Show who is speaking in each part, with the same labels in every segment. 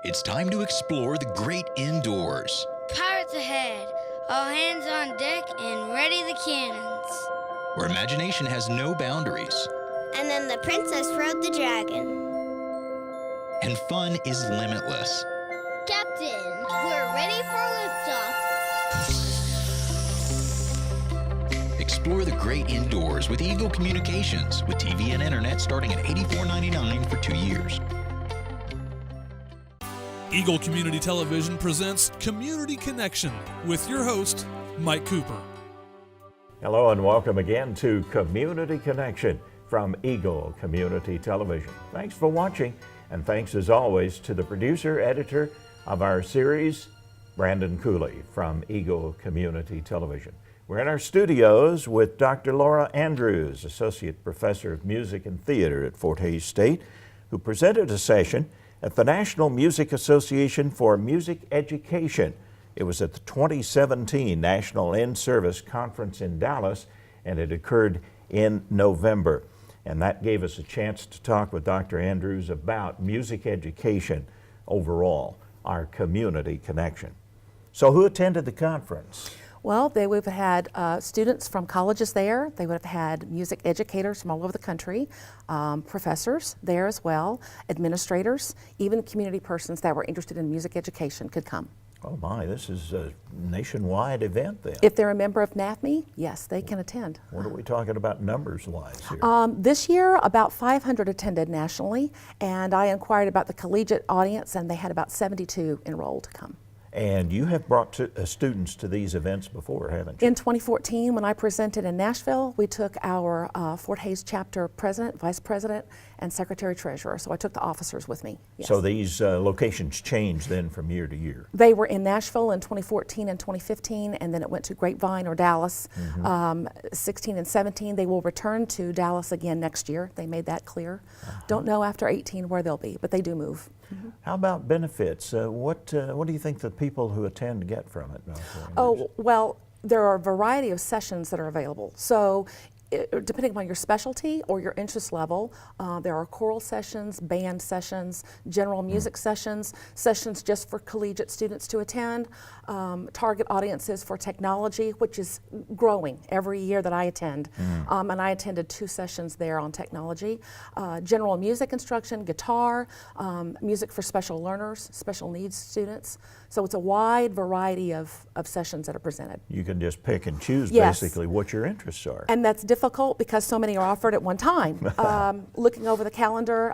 Speaker 1: It's time to explore the great indoors.
Speaker 2: Pirates ahead, all hands on deck and ready the cannons.
Speaker 1: Where imagination has no boundaries.
Speaker 3: And then the princess rode the dragon.
Speaker 1: And fun is limitless.
Speaker 3: Captain, we're ready for liftoff.
Speaker 1: Explore the great indoors with Eagle Communications, with TV and internet starting at $84.99 for 2 years.
Speaker 4: Eagle Community Television presents Community Connection with your host, Mike Cooper.
Speaker 5: Hello and welcome again to Community Connection from Eagle Community Television. Thanks for watching, and thanks as always to the producer, editor of our series, Brandon Cooley from Eagle Community Television. We're in our studios with Dr. Laura Andrews, Associate Professor of Music and Theater at Fort Hays State, who presented a session at the National Music Association for Music Education. It was at the 2017 National In-Service Conference in Dallas, and it occurred in November. And that gave us a chance to talk with Dr. Andrews about music education overall, our community connection. So who attended the conference?
Speaker 6: Well, they would have had students from colleges there. They would have had music educators from all over the country, professors there as well, administrators, even community persons that were interested in music education could come.
Speaker 5: Oh my, this is a nationwide event then.
Speaker 6: If they're a member of NAFME, yes, they can attend.
Speaker 5: What are we talking about numbers-wise here?
Speaker 6: This year, about 500 attended nationally, and I inquired about the collegiate audience, and they had about 72 enrolled to come.
Speaker 5: And you have brought students to these events before, haven't you?
Speaker 6: In 2014, when I presented in Nashville, we took our Fort Hays chapter president, vice president, and secretary treasurer. So I took the officers with me. Yes.
Speaker 5: So these locations change then from year to year?
Speaker 6: They were in Nashville in 2014 and 2015, and then it went to Grapevine or Dallas. 16 and 17, they will return to Dallas again next year. They made that clear. Don't know after 18 where they'll be, but they do move.
Speaker 5: How about benefits? What do you think the people who attend get from it?
Speaker 6: Oh, well, there are a variety of sessions that are available. So depending upon your specialty or your interest level, there are choral sessions, band sessions, general music sessions, sessions just for collegiate students to attend, target audiences for technology, which is growing every year that I attend. And I attended 2 sessions there on technology. General music instruction, guitar, music for special learners, special needs students. So it's a wide variety of sessions that are presented.
Speaker 5: You can just pick and choose
Speaker 6: Yes.
Speaker 5: basically what your interests are.
Speaker 6: And that's difficult because so many are offered at one time. Looking over the calendar,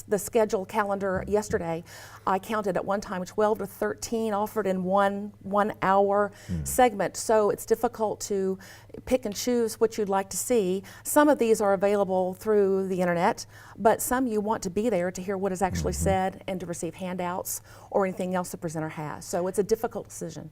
Speaker 6: the scheduled calendar yesterday, I counted at one time 12 to 13 offered in one hour segment. So it's difficult to pick and choose what you'd like to see. Some of these are available through the internet, but some you want to be there to hear what is actually said and to receive handouts or anything else the presenter has. So it's a difficult decision.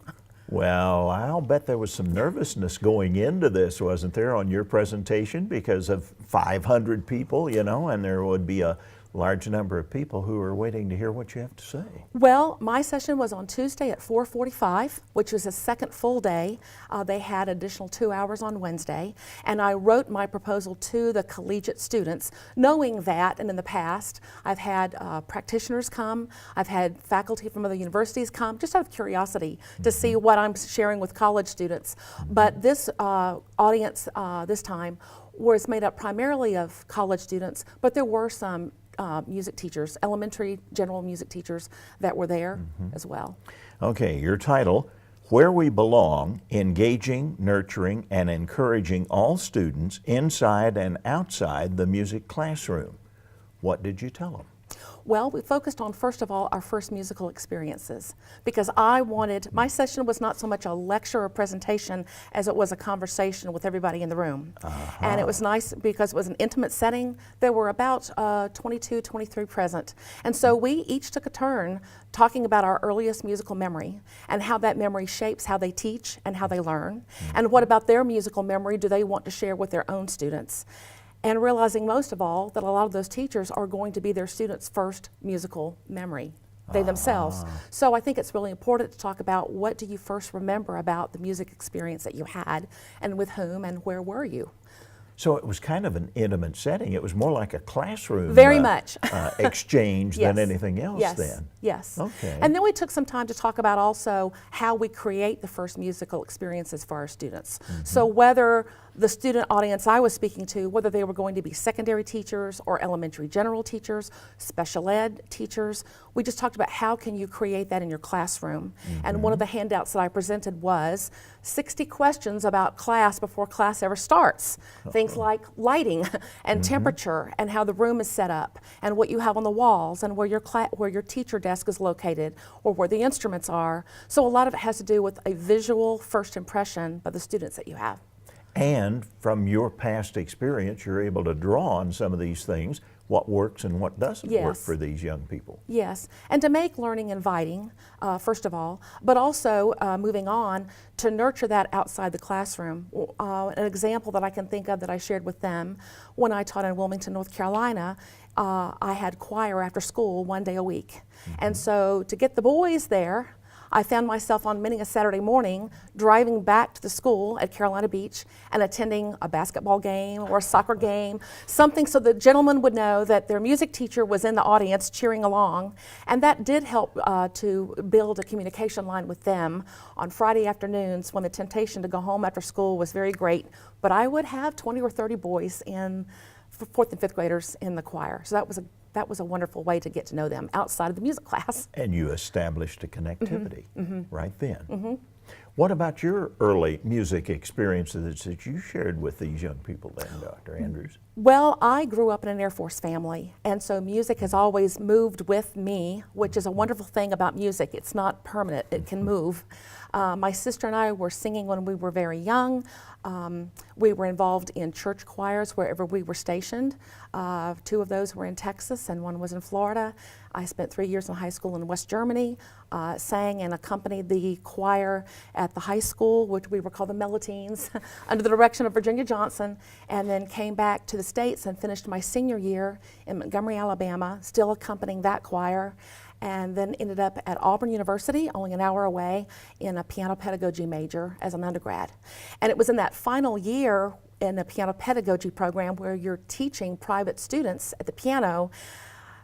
Speaker 5: Well, I'll bet there was some nervousness going into this, wasn't there, on your presentation because of 500 people, you know, and there would be a large number of people who are waiting to hear what you have to say.
Speaker 6: Well, my session was on Tuesday at 4:45, which was a second full day. They had additional 2 hours on Wednesday, and I wrote my proposal to the collegiate students, knowing that, and in the past, I've had practitioners come, I've had faculty from other universities come, just out of curiosity to see what I'm sharing with college students. But this audience this time was made up primarily of college students, but there were some music teachers, elementary general music teachers that were there as well.
Speaker 5: Okay, your title, Where We Belong, Engaging, Nurturing, and Encouraging All Students Inside and Outside the Music Classroom. What did you tell them?
Speaker 6: Well, we focused on, first of all, our first musical experiences, because I wanted, my session was not so much a lecture or presentation as it was a conversation with everybody in the room. And it was nice because it was an intimate setting. There were about 22, 23 present. And so we each took a turn talking about our earliest musical memory and how that memory shapes how they teach and how they learn. And what about their musical memory do they want to share with their own students? And realizing most of all that a lot of those teachers are going to be their students' first musical memory, they themselves. So I think it's really important to talk about what do you first remember about the music experience that you had and with whom and where were you?
Speaker 5: So it was kind of an intimate setting. It was more like a classroom
Speaker 6: Very much.
Speaker 5: exchange
Speaker 6: Yes.
Speaker 5: than anything else
Speaker 6: Yes.
Speaker 5: then.
Speaker 6: Yes.
Speaker 5: Okay.
Speaker 6: And then we took some time to talk about also how we create the first musical experiences for our students. So whether the student audience I was speaking to, whether they were going to be secondary teachers or elementary general teachers, special ed teachers, we just talked about how can you create that in your classroom. And one of the handouts that I presented was 60 questions about class before class ever starts. Things like lighting and temperature and how the room is set up and what you have on the walls and where your teacher desk is located or where the instruments are. So a lot of it has to do with a visual first impression of the students that you have.
Speaker 5: And from your past experience, you're able to draw on some of these things, what works and what doesn't work
Speaker 6: Yes.
Speaker 5: for these young people.
Speaker 6: Yes, and to make learning inviting, first of all, but also moving on to nurture that outside the classroom. An example that I can think of that I shared with them when I taught in Wilmington, North Carolina, I had choir after school 1 day a week. And so to get the boys there, I found myself on many a Saturday morning driving back to the school at Carolina Beach and attending a basketball game or a soccer game, something so the gentlemen would know that their music teacher was in the audience cheering along. And that did help to build a communication line with them on Friday afternoons when the temptation to go home after school was very great. But I would have 20 or 30 boys in fourth and fifth graders in the choir. So that was a wonderful way to get to know them outside of the music class.
Speaker 5: And you established a connectivity right then. What about your early music experiences that you shared with these young people then, Dr. Andrews?
Speaker 6: Well, I grew up in an Air Force family, and so music has always moved with me, which is a wonderful thing about music. It's not permanent, it can move. My sister and I were singing when we were very young. We were involved in church choirs wherever we were stationed. 2 of those were in Texas and 1 was in Florida. I spent 3 years in high school in West Germany, sang and accompanied the choir at the high school, which we were called the Melotines, under the direction of Virginia Johnson, and then came back to the States and finished my senior year in Montgomery, Alabama, still accompanying that choir, and then ended up at Auburn University, only an hour away, in a piano pedagogy major as an undergrad. And it was in that final year in the piano pedagogy program where you're teaching private students at the piano,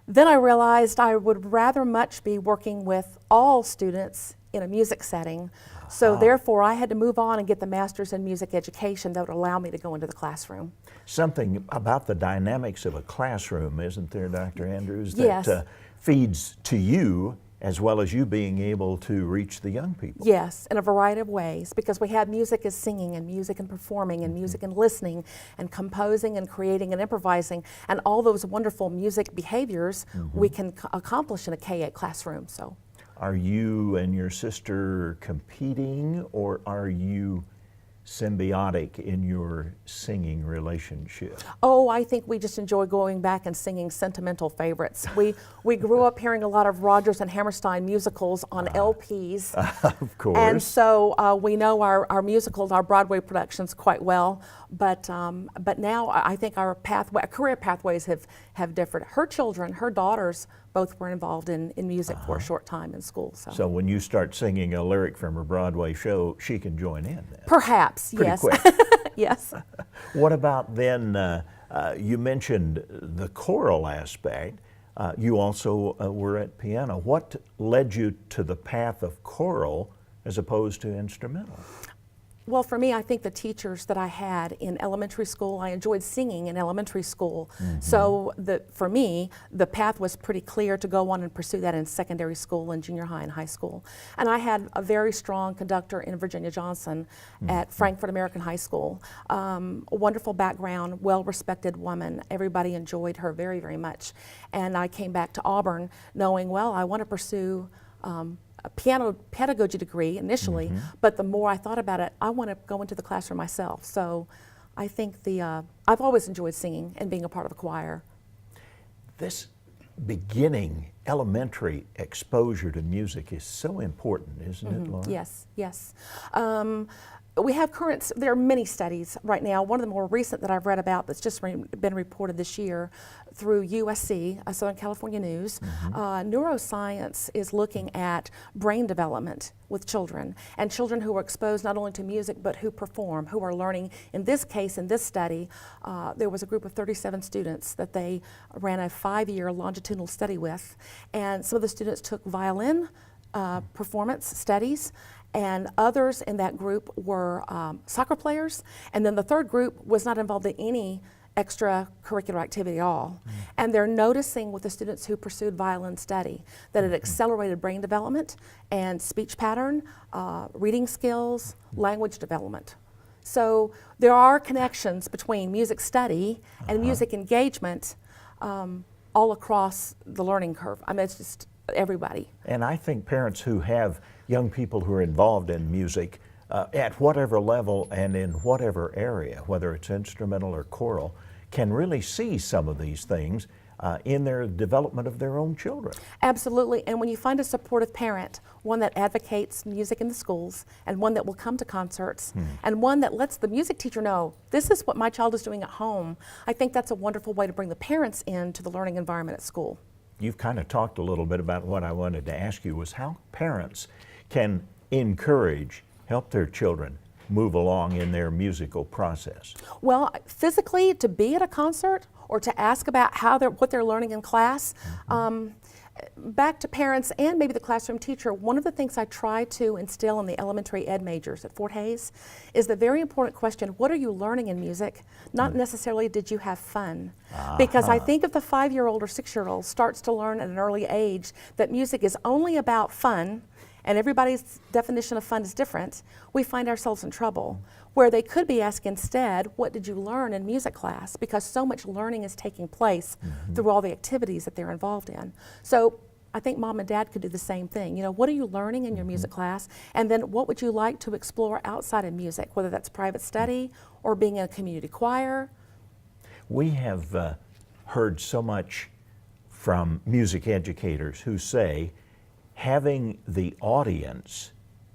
Speaker 6: then I realized I would rather much be working with all students in a music setting. So therefore I had to move on and get the master's in music education that would allow me to go into the classroom.
Speaker 5: Something about the dynamics of a classroom, isn't there, Dr. Andrews, that
Speaker 6: Yes.
Speaker 5: Feeds to you as well as you being able to reach the young people?
Speaker 6: Yes, in a variety of ways, because we have music as singing and music and performing and music and listening and composing and creating and improvising and all those wonderful music behaviors we can accomplish in a K-8 classroom. So,
Speaker 5: Are you and your sister competing, or are you symbiotic in your singing relationship?
Speaker 6: oh, I think we just enjoy going back and singing sentimental favorites. We grew up hearing a lot of Rodgers and Hammerstein musicals on LPs.
Speaker 5: Of course.
Speaker 6: And so we know our musicals, our Broadway productions quite well, but now I think our career pathways have differed. Her children, her daughters, both were involved in music for a short time in school.
Speaker 5: So when you start singing a lyric from a Broadway show, she can join in then?
Speaker 6: Perhaps,
Speaker 5: Pretty
Speaker 6: yes.
Speaker 5: quick.
Speaker 6: Yes.
Speaker 5: What about then, you mentioned the choral aspect. You also were at piano. What led you to the path of choral as opposed to instrumental?
Speaker 6: Well, for me, I think the teachers that I had in elementary school, I enjoyed singing in elementary school. So for me, the path was pretty clear to go on and pursue that in secondary school and junior high and high school. And I had a very strong conductor in Virginia Johnson at Frankfort American High School. A wonderful background, well-respected woman. Everybody enjoyed her very, very much. And I came back to Auburn knowing, well, I want to pursue a piano pedagogy degree initially, but the more I thought about it, I want to go into the classroom myself. So I think I've always enjoyed singing and being a part of a choir.
Speaker 5: This beginning elementary exposure to music is so important, isn't it, Laura?
Speaker 6: Yes, yes. we have there are many studies right now. One of the more recent that I've read about that's just been reported this year through USC, Southern California News, neuroscience is looking at brain development with children, and children who are exposed not only to music but who perform, who are learning. In this case, in this study, there was a group of 37 students that they ran a 5-year longitudinal study with, and some of the students took violin performance studies, and others in that group were soccer players, and then the third group was not involved in any extracurricular activity at all. And they're noticing with the students who pursued violin study that it accelerated brain development and speech pattern, reading skills, language development. So there are connections between music study and music engagement all across the learning curve. I mean, it's just everybody.
Speaker 5: And I think parents who have young people who are involved in music at whatever level and in whatever area, whether it's instrumental or choral, can really see some of these things in their development of their own children.
Speaker 6: Absolutely, and when you find a supportive parent, one that advocates music in the schools, and one that will come to concerts, and one that lets the music teacher know, this is what my child is doing at home, I think that's a wonderful way to bring the parents into the learning environment at school.
Speaker 5: You've kind of talked a little bit about what I wanted to ask you was how parents can encourage, help their children move along in their musical process.
Speaker 6: Well, physically, to be at a concert or to ask about what they're learning in class, back to parents and maybe the classroom teacher, one of the things I try to instill in the elementary ed majors at Fort Hays is the very important question, what are you learning in music? Not necessarily did you have fun. Because I think if the 5-year-old or 6-year-old starts to learn at an early age that music is only about fun, and everybody's definition of fun is different, we find ourselves in trouble. Where they could be asked instead, what did you learn in music class? Because so much learning is taking place through all the activities that they're involved in. So I think mom and dad could do the same thing. You know, what are you learning in your music class? And then what would you like to explore outside of music, whether that's private study or being in a community choir?
Speaker 5: We have heard so much from music educators who say having the audience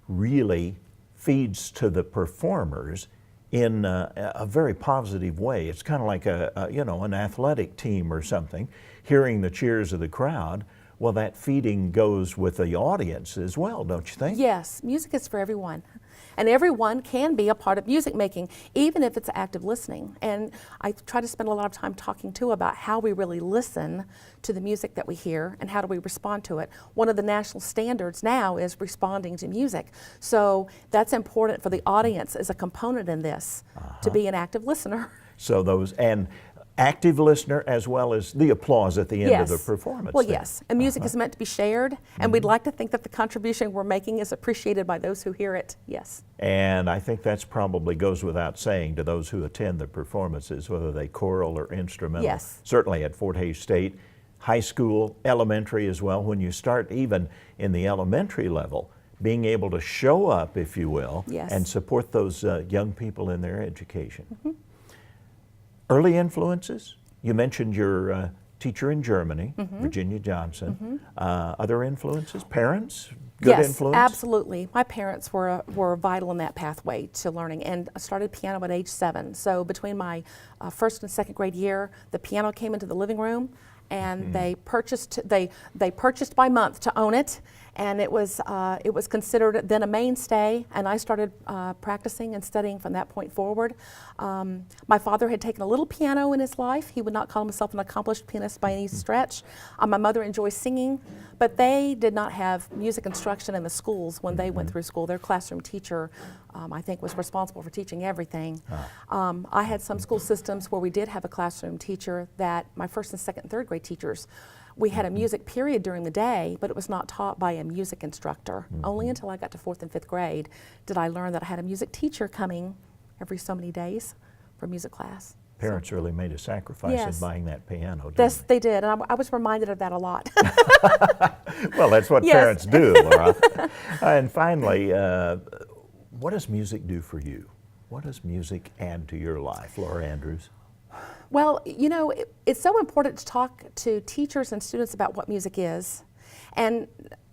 Speaker 5: really feeds to the performers in a very positive way. It's kind of like an athletic team or something. Hearing the cheers of the crowd, well, that feeding goes with the audience as well, don't you think?
Speaker 6: Yes, music is for everyone. And everyone can be a part of music making, even if it's active listening. And I try to spend a lot of time talking too about how we really listen to the music that we hear and how do we respond to it. One of the national standards now is responding to music. So that's important for the audience as a component in this, to be an active listener.
Speaker 5: So those, and active listener as well as the applause at the end of the performance.
Speaker 6: Well, yes, and music is meant to be shared, and we'd like to think that the contribution we're making is appreciated by those who hear it, yes.
Speaker 5: And I think that's probably goes without saying to those who attend the performances, whether they choral or instrumental.
Speaker 6: Yes.
Speaker 5: Certainly at Fort Hays State, high school, elementary as well. When you start even in the elementary level, being able to show up, if you will, and support those young people in their education. Early influences, you mentioned your teacher in Germany, Virginia Johnson. Other influences, parents, good influence?
Speaker 6: Yes, absolutely. My parents were vital in that pathway to learning, and I started piano at age 7. So between my first and second grade year, the piano came into the living room, and they purchased by month to own it, and it was considered then a mainstay, and I started practicing and studying from that point forward. My father had taken a little piano in his life. He would not call himself an accomplished pianist by any stretch. My mother enjoys singing, but they did not have music instruction in the schools when they went through school. Their classroom teacher, I think, was responsible for teaching everything. I had some school systems where we did have a classroom teacher that my first and second and third grade teachers, we had a music period during the day, but it was not taught by a music instructor. Only until I got to 4th and 5th grade did I learn that I had a music teacher coming every so many days for music class.
Speaker 5: Parents really made a sacrifice in buying that piano,
Speaker 6: Yes, they did, and I was reminded of that a lot.
Speaker 5: Well, that's what parents do, Laura. And finally, what does music do for you? What does music add to your life, Laura Andrews?
Speaker 6: Well, you know, it's so important to talk to teachers and students about what music is. And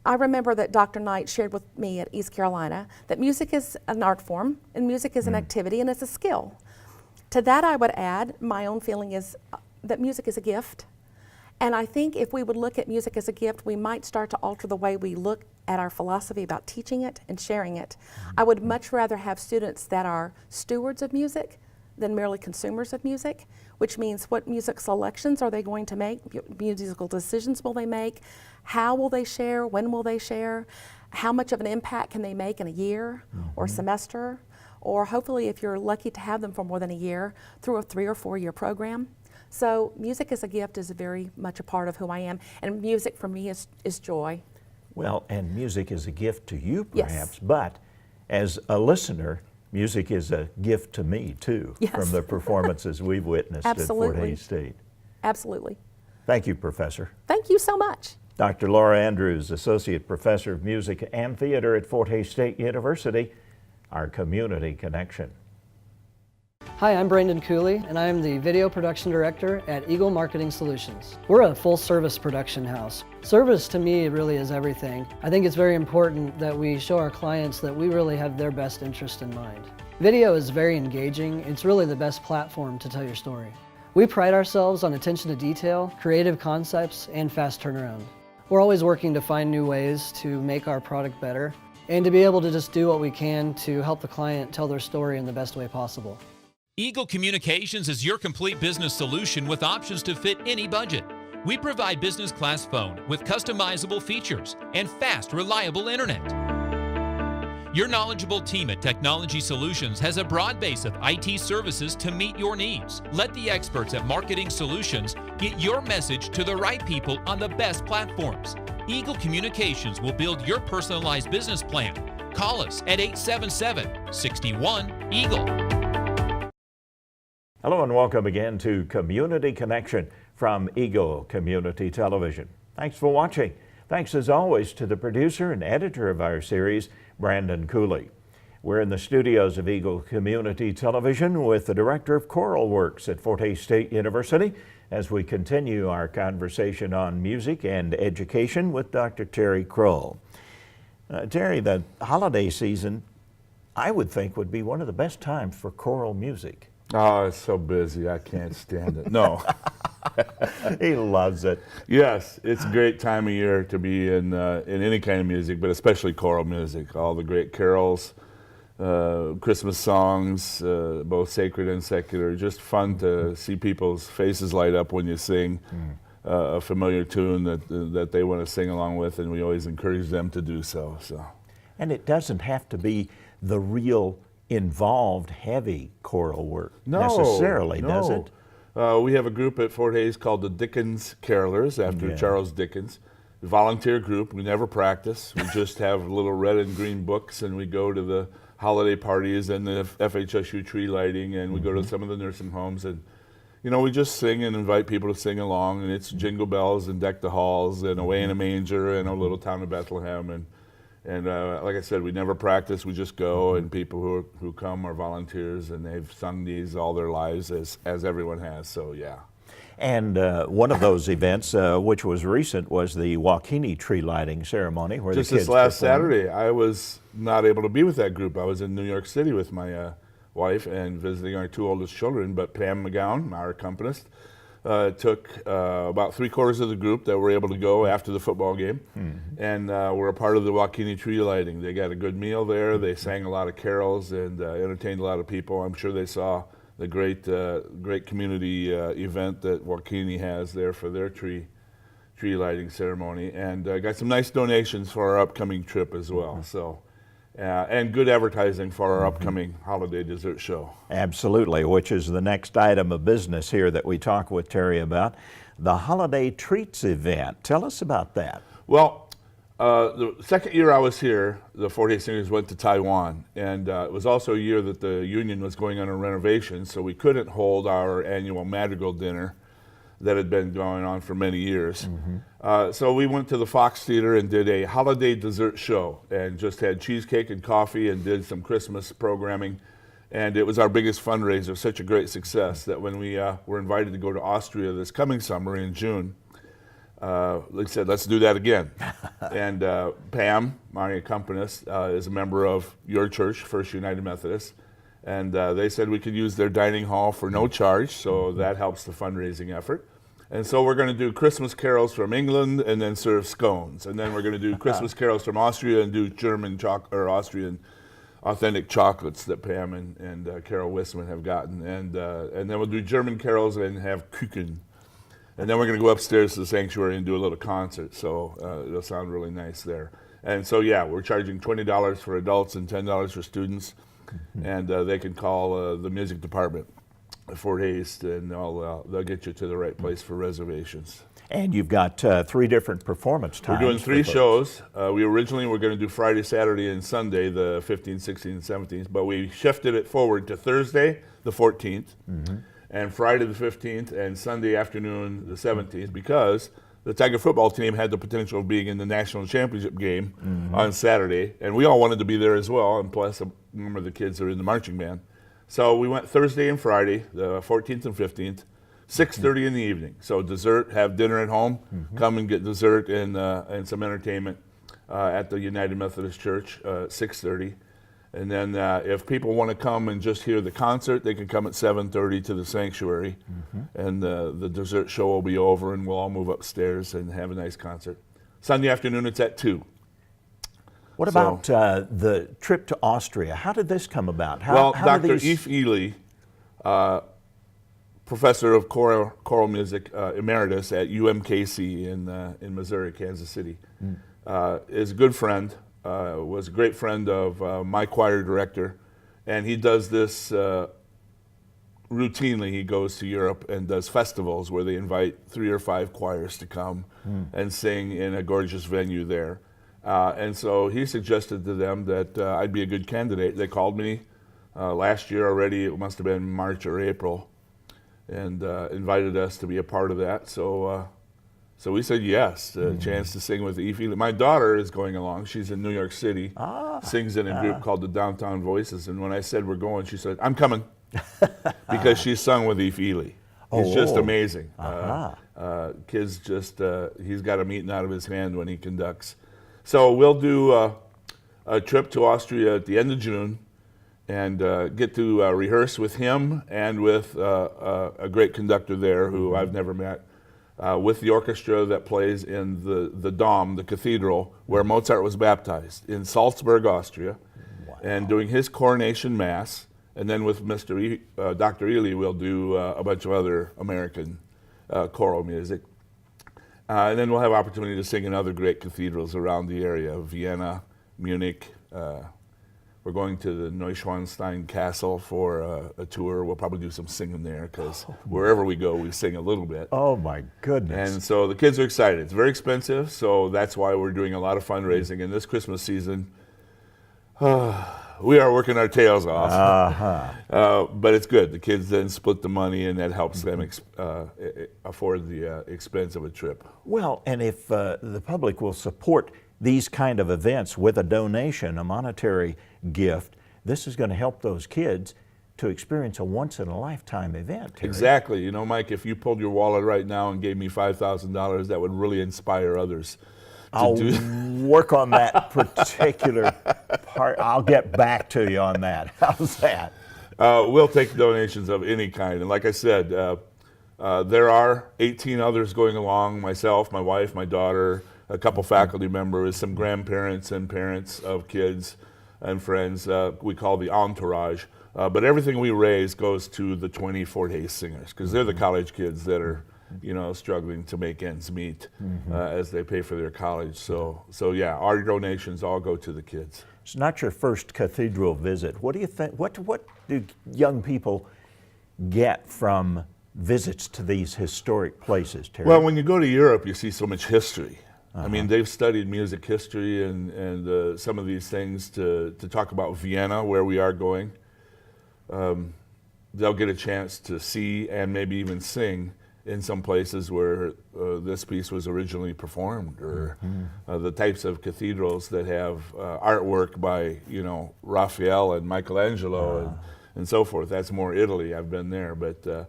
Speaker 6: I remember that Dr. Knight shared with me at East Carolina that music is an art form and music is an activity and it's a skill. To that I would add, my own feeling is that music is a gift. And I think if we would look at music as a gift, we might start to alter the way we look at our philosophy about teaching it and sharing it. I would much rather have students that are stewards of music than merely consumers of music, which means what music selections are they going to make, musical decisions will they make, how will they share, when will they share, how much of an impact can they make in a year or semester, or hopefully if you're lucky to have them for more than a year, through a 3 or 4 year program. So music as a gift is very much a part of who I am, and music for me is joy.
Speaker 5: Well, and music is a gift to you
Speaker 6: Yes.
Speaker 5: perhaps, but as a listener, music is a gift to me too,
Speaker 6: Yes.
Speaker 5: from the performances we've witnessed at Fort
Speaker 6: Absolutely.
Speaker 5: Hays State.
Speaker 6: Absolutely.
Speaker 5: Thank you, Professor.
Speaker 6: Thank you so much.
Speaker 5: Dr. Laura Andrews, Associate Professor of Music and Theater at Fort Hays State University, our Community Connection.
Speaker 7: Hi, I'm Brandon Cooley, and I'm the Video Production Director at Eagle Marketing Solutions. We're a full-service production house. Service to me really is everything. I think it's very important that we show our clients that we really have their best interest in mind. Video is very engaging. It's really the best platform to tell your story. We pride ourselves on attention to detail, creative concepts, and fast turnaround. We're always working to find new ways to make our product better and to be able to just do what we can to help the client tell their story in the best way possible.
Speaker 8: Eagle Communications is your complete business solution with options to fit any budget. We provide business class phone with customizable features and fast, reliable internet. Your knowledgeable team at Technology Solutions has a broad base of IT services to meet your needs. Let the experts at Marketing Solutions get your message to the right people on the best platforms. Eagle Communications will build your personalized business plan. Call us at 877-61-EAGLE.
Speaker 5: Hello and welcome again to Community Connection from Eagle Community Television. Thanks for watching. Thanks as always to the producer and editor of our series, Brandon Cooley. We're in the studios of Eagle Community Television with the Director of Choral Works at Fort Hays State University as we continue our conversation on music and education with Dr. Terry Crull. Terry, the holiday season, I would think, would be one of the best times for choral music.
Speaker 9: Oh, it's so busy. I can't stand it. No.
Speaker 5: He loves it.
Speaker 9: Yes, it's a great time of year to be in any kind of music, but especially choral music. All the great carols, Christmas songs, both sacred and secular. Just fun to see people's faces light up when you sing a familiar tune that they want to sing along with, and we always encourage them to do so.
Speaker 5: And it doesn't have to be the real involved, heavy choral work necessarily, does it?
Speaker 9: We have a group at Fort Hays called the Dickens Carolers, after Charles Dickens. A volunteer group. We never practice. We just have little red and green books, and we go to the holiday parties and the FHSU tree lighting, and we go to some of the nursing homes, and we just sing and invite people to sing along, and it's Jingle Bells and Deck the Halls and Away in a Manger and A Little Town of Bethlehem, and like I said, we never practice. We just go, and people who come are volunteers, and they've sung these all their lives, as everyone has. So yeah.
Speaker 5: And one of those events, which was recent, was the Wakini tree lighting ceremony, where
Speaker 9: just
Speaker 5: the kids
Speaker 9: this last
Speaker 5: performed.
Speaker 9: Saturday, I was not able to be with that group. I was in New York City with my wife and visiting our 2 oldest children. But Pam McGowan, our accompanist, took about 3/4 of the group that were able to go after the football game, and were a part of the Wakini tree lighting. They got a good meal there. They sang a lot of carols and entertained a lot of people. I'm sure they saw the great community event that Wakini has there for their tree lighting ceremony, and got some nice donations for our upcoming trip as well. So. And good advertising for our upcoming holiday dessert show.
Speaker 5: Absolutely, which is the next item of business here that we talk with Terry about, the Holiday Treats event. Tell us about that.
Speaker 9: Well, the second year I was here, the 40 Singers went to Taiwan, and it was also a year that the union was going on a renovation, so we couldn't hold our annual Madrigal dinner that had been going on for many years. So we went to the Fox Theater and did a holiday dessert show, and just had cheesecake and coffee and did some Christmas programming. And it was our biggest fundraiser, such a great success that when we were invited to go to Austria this coming summer in June, like I said, let's do that again. And Pam, my accompanist, is a member of your church, First United Methodist. And they said we could use their dining hall for no charge, so that helps the fundraising effort. And so we're going to do Christmas carols from England and then serve scones. And then we're going to do Christmas carols from Austria and do German or Austrian authentic chocolates that Pam and Carol Wisman have gotten. And then we'll do German carols and have Kuchen. And then we're going to go upstairs to the sanctuary and do a little concert. So it'll sound really nice there. And so, yeah, we're charging $20 for adults and $10 for students. And they can call the music department at Fort Haste, and they'll get you to the right place for reservations.
Speaker 5: And you've got 3 different performance times.
Speaker 9: We're doing 3 shows. We originally were going to do Friday, Saturday, and Sunday, the 15th, 16th, and 17th, but we shifted it forward to Thursday, the 14th, and Friday, the 15th, and Sunday afternoon, the 17th, because the Tiger football team had the potential of being in the national championship game on Saturday, and we all wanted to be there as well, and plus a number of the kids are in the marching band. So we went Thursday and Friday, the 14th and 15th, 6:30 in the evening. So dessert, have dinner at home, come and get dessert and some entertainment at the United Methodist Church, 6:30. And then if people want to come and just hear the concert, they can come at 7:30 to the sanctuary. And the dessert show will be over, and we'll all move upstairs and have a nice concert. Sunday afternoon, it's at 2.
Speaker 5: What about the trip to Austria? How did this come about?
Speaker 9: Well, Dr. Eve Ely, professor of choral music emeritus at UMKC in Missouri, Kansas City, is a good friend, was a great friend of my choir director, and he does this routinely. He goes to Europe and does festivals where they invite 3 or 5 choirs to come and sing in a gorgeous venue there. And so he suggested to them that I'd be a good candidate. They called me last year already, it must have been March or April, and invited us to be a part of that. So we said yes, a chance to sing with Eve Ely. My daughter is going along. She's in New York City, sings in a group called the Downtown Voices. And when I said we're going, she said, I'm coming, because she's sung with Eve Ely. He's just amazing. Kids just, he's got a meeting out of his hand when he conducts. So we'll do a trip to Austria at the end of June and get to rehearse with him and with a great conductor there who I've never met, with the orchestra that plays in the Dom, the cathedral, where Mozart was baptized, in Salzburg, Austria, and doing his coronation mass. And then with Dr. Ely, we'll do a bunch of other American choral music. And then we'll have opportunity to sing in other great cathedrals around the area, Vienna, Munich. We're going to the Neuschwanstein Castle for a tour. We'll probably do some singing there, because wherever we go, we sing a little bit.
Speaker 5: Oh my goodness.
Speaker 9: And so the kids are excited. It's very expensive, so that's why we're doing a lot of fundraising. And this Christmas season, we are working our tails off, but it's good. The kids then split the money, and that helps them afford the expense of a trip.
Speaker 5: Well, and if the public will support these kind of events with a donation, a monetary gift, this is going to help those kids to experience a once-in-a-lifetime event. Terry.
Speaker 9: Exactly. You know, Mike, if you pulled your wallet right now and gave me $5,000, that would really inspire others.
Speaker 5: I'll work on that particular part. I'll get back to you on that. How's that?
Speaker 9: We'll take donations of any kind. And like I said, there are 18 others going along, myself, my wife, my daughter, a couple faculty members, some grandparents and parents of kids and friends. We call the entourage. But everything we raise goes to the 20 Fort Haste singers, because they're the college kids that are struggling to make ends meet as they pay for their college. So yeah, our donations all go to the kids.
Speaker 5: It's not your first cathedral visit. What do you think? What do young people get from visits to these historic places, Terry?
Speaker 9: Well, when you go to Europe, you see so much history. I mean, they've studied music history and some of these things to talk about Vienna, where we are going. They'll get a chance to see and maybe even sing in some places where this piece was originally performed, or the types of cathedrals that have artwork by, Raphael and Michelangelo and so forth. That's more Italy. I've been there, but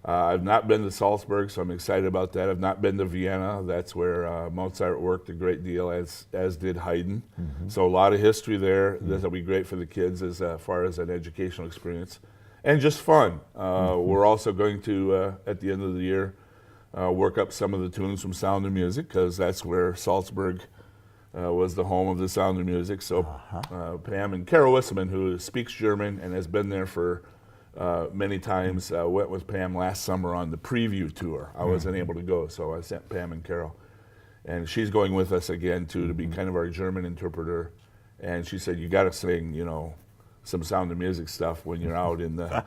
Speaker 9: I've not been to Salzburg, so I'm excited about that. I've not been to Vienna. That's where Mozart worked a great deal, as did Haydn. So a lot of history there. That'll be great for the kids as far as an educational experience. And just fun. We're also going to, at the end of the year, work up some of the tunes from Sound of Music, because that's where Salzburg was the home of the Sound of Music. So Pam and Carol Wisseman, who speaks German and has been there for many times, went with Pam last summer on the preview tour. I wasn't able to go, so I sent Pam and Carol. And she's going with us again, too, to be kind of our German interpreter. And she said, you got to sing, you know, some Sound of Music stuff when you're out in the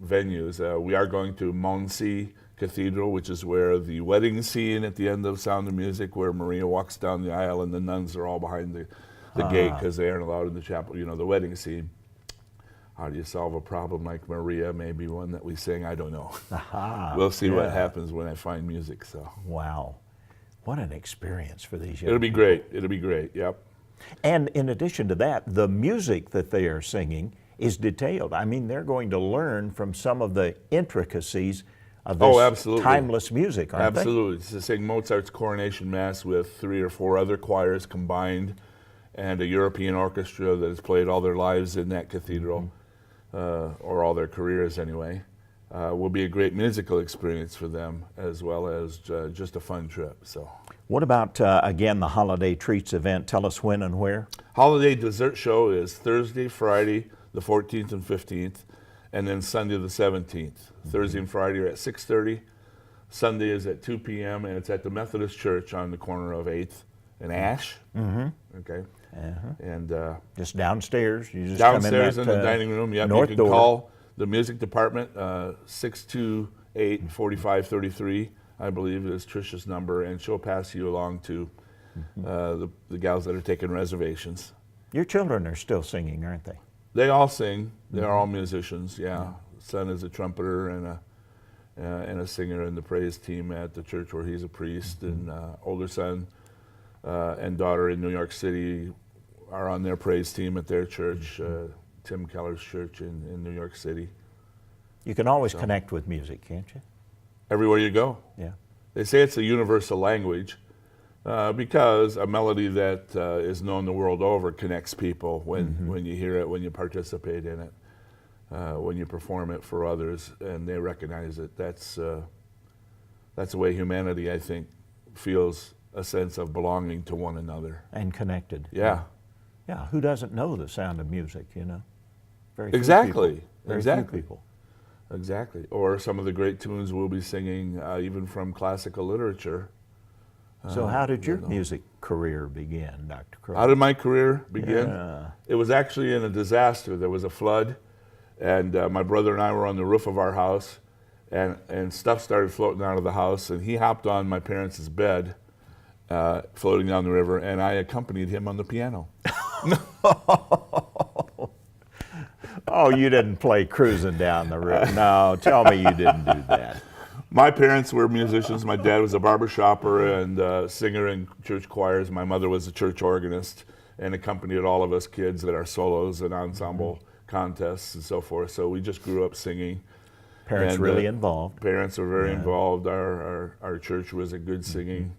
Speaker 9: venues. We are going to Mondsee Cathedral, which is where the wedding scene at the end of Sound of Music, where Maria walks down the aisle and the nuns are all behind the gate because they aren't allowed in the chapel, you know, the wedding scene. How do you solve a problem like Maria? Maybe one that we sing, I don't know. We'll see what happens when I find music. So.
Speaker 5: Wow. What an experience for these young
Speaker 9: It'll be
Speaker 5: people.
Speaker 9: great. It'll be great, yep.
Speaker 5: And in addition to that, the music that they are singing is detailed. I mean, they're going to learn from some of the intricacies of this timeless music, aren't they?
Speaker 9: Absolutely. To sing Mozart's Coronation Mass with 3 or 4 other choirs combined, and a European orchestra that has played all their lives in that cathedral. Or all their careers anyway, will be a great musical experience for them, as well as just a fun trip. So,
Speaker 5: what about, again, the Holiday Treats event? Tell us when and where.
Speaker 9: Holiday Dessert Show is Thursday, Friday, the 14th and 15th, and then Sunday the 17th. Thursday and Friday are at 6:30. Sunday is at 2 p.m., and it's at the Methodist Church on the corner of 8th and Ash. Okay. And
Speaker 5: just downstairs. You just
Speaker 9: downstairs
Speaker 5: come
Speaker 9: in the dining room. Yep,
Speaker 5: north
Speaker 9: you can
Speaker 5: door.
Speaker 9: call the music department, 628-4533, I believe is Tricia's number, and she'll pass you along to the gals that are taking reservations.
Speaker 5: Your children are still singing, aren't they?
Speaker 9: They all sing. They're all musicians, yeah. Son is a trumpeter and a singer in the praise team at the church where he's a priest, and older son and daughter in New York City are on their praise team at their church, Tim Keller's church in New York City.
Speaker 5: You can always connect with music, can't you?
Speaker 9: Everywhere you go.
Speaker 5: Yeah.
Speaker 9: They say it's a universal language because a melody that is known the world over connects people when you hear it, when you participate in it, when you perform it for others, and they recognize it. That's the way humanity, I think, feels a sense of belonging to one another.
Speaker 5: And connected.
Speaker 9: Yeah.
Speaker 5: Yeah, who doesn't know the sound of music, you know? Very few
Speaker 9: Exactly.
Speaker 5: people. Very
Speaker 9: Exactly.
Speaker 5: few people.
Speaker 9: Exactly. Or some of the great tunes we'll be singing, even from classical literature.
Speaker 5: So how did your music career begin, Dr. Crull?
Speaker 9: How did my career begin?
Speaker 5: Yeah.
Speaker 9: It was actually in a disaster. There was a flood, and my brother and I were on the roof of our house, and stuff started floating out of the house, and he hopped on my parents' bed, floating down the river, and I accompanied him on the piano.
Speaker 5: Oh, you didn't play Cruising Down the River. No, tell me you didn't do that.
Speaker 9: My parents were musicians. My dad was a barber shopper and singer in church choirs. My mother was a church organist and accompanied all of us kids at our solos and ensemble contests and so forth. So we just grew up singing.
Speaker 5: Parents really involved.
Speaker 9: Parents were very involved. Our church was a good singing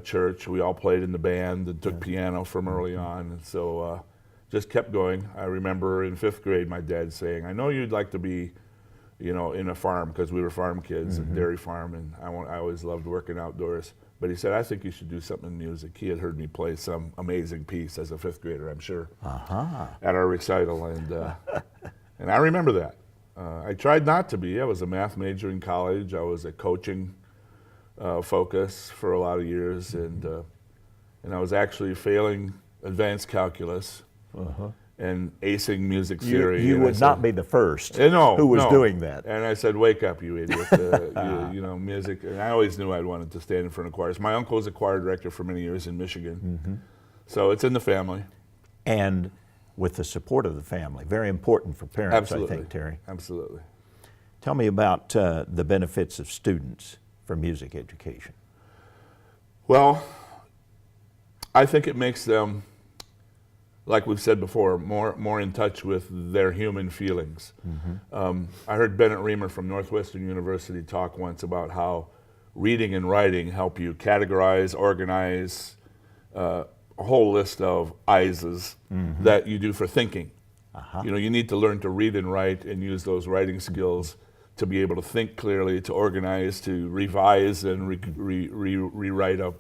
Speaker 9: church. We all played in the band and took piano from early on. And so just kept going. I remember in 5th grade my dad saying, I know you'd like to be, you know, in a farm, because we were farm kids, a dairy farm, and I always loved working outdoors. But he said, I think you should do something in music. He had heard me play some amazing piece as a 5th grader, I'm sure, at our recital. And I remember that. I tried not to be. I was a math major in college. I was a coaching focus for a lot of years, and I was actually failing advanced calculus and acing music theory.
Speaker 5: You would not be the first who was doing that.
Speaker 9: And I said, wake up, you idiot. You know, music. And I always knew I'd wanted to stand in front of choirs. My uncle was a choir director for many years in Michigan. So it's in the family.
Speaker 5: And with the support of the family. Very important for parents, I think, Terry.
Speaker 9: Absolutely.
Speaker 5: Tell me about the benefits of students for music education.
Speaker 9: Well, I think it makes them like we've said before, more in touch with their human feelings. I heard Bennett Reamer from Northwestern University talk once about how reading and writing help you categorize, organize, a whole list of I's that you do for thinking. You know, you need to learn to read and write and use those writing skills to be able to think clearly, to organize, to revise and rewrite a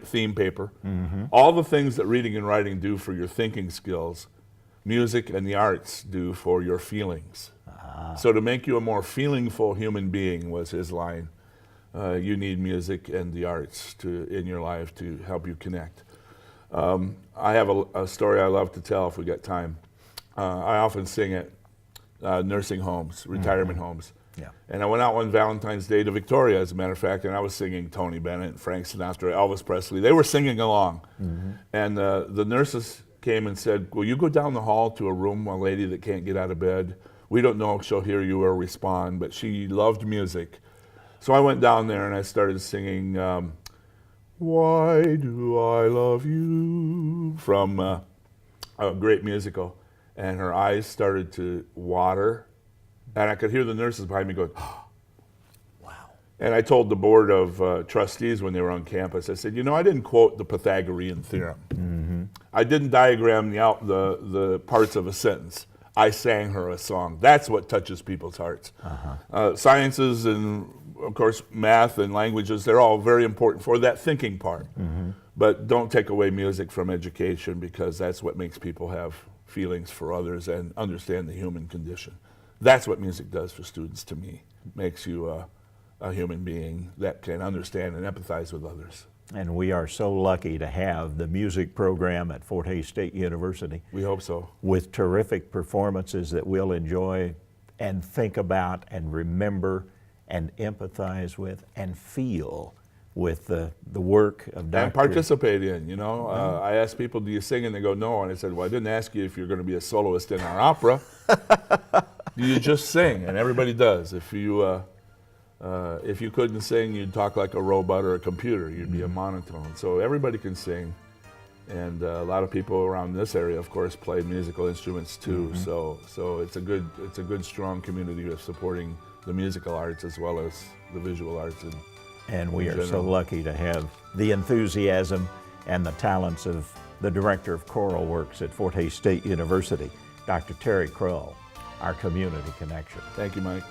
Speaker 9: theme paper. All the things that reading and writing do for your thinking skills, music and the arts do for your feelings. So to make you a more feelingful human being, was his line, you need music and the arts in your life to help you connect. I have a story I love to tell if we got time. I often sing at nursing homes, retirement homes. And I went out one Valentine's Day to Victoria, as a matter of fact, and I was singing Tony Bennett, Frank Sinatra, Elvis Presley. They were singing along. And the nurses came and said, will you go down the hall to a room, a lady that can't get out of bed? We don't know if she'll hear you or respond, but she loved music. So I went down there and I started singing, Why Do I Love You, from a great musical. And her eyes started to water. And I could hear the nurses behind me going, oh, wow. And I told the board of trustees when they were on campus, I said, you know, I didn't quote the Pythagorean theorem. I didn't diagram the parts of a sentence. I sang her a song. That's what touches people's hearts. Sciences and, of course, math and languages, they're all very important for that thinking part. But don't take away music from education, because that's what makes people have feelings for others and understand the human condition. That's what music does for students, to me. Makes you a human being that can understand and empathize with others.
Speaker 5: And we are so lucky to have the music program at Fort Hays State University.
Speaker 9: We hope so. With
Speaker 5: terrific performances that we'll enjoy and think about and remember and empathize with and feel with the work of Dr.
Speaker 9: And participate in, you know. I asked people, do you sing? And they go, no. And I said, well, I didn't ask you if you're going to be a soloist in our opera. Do you just sing? And everybody does. If you couldn't sing, you'd talk like a robot or a computer. You'd be a monotone. So everybody can sing. And a lot of people around this area, of course, play musical instruments too. So it's a good, strong community of supporting the musical arts as well as the visual arts.
Speaker 5: And we are so lucky to have the enthusiasm and the talents of the Director of Choral Works at Fort Hays State University, Dr. Terry Crull, our community connection.
Speaker 9: Thank you, Mike.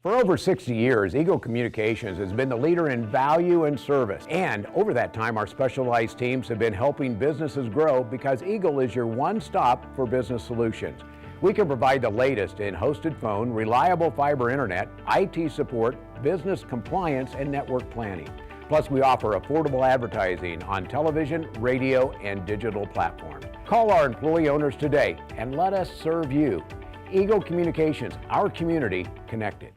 Speaker 10: For over 60 years, Eagle Communications has been the leader in value and service. And over that time, our specialized teams have been helping businesses grow, because Eagle is your one-stop for business solutions. We can provide the latest in hosted phone, reliable fiber internet, IT support, business compliance, and network planning. Plus, we offer affordable advertising on television, radio, and digital platforms. Call our employee owners today and let us serve you. Eagle Communications, our community connected.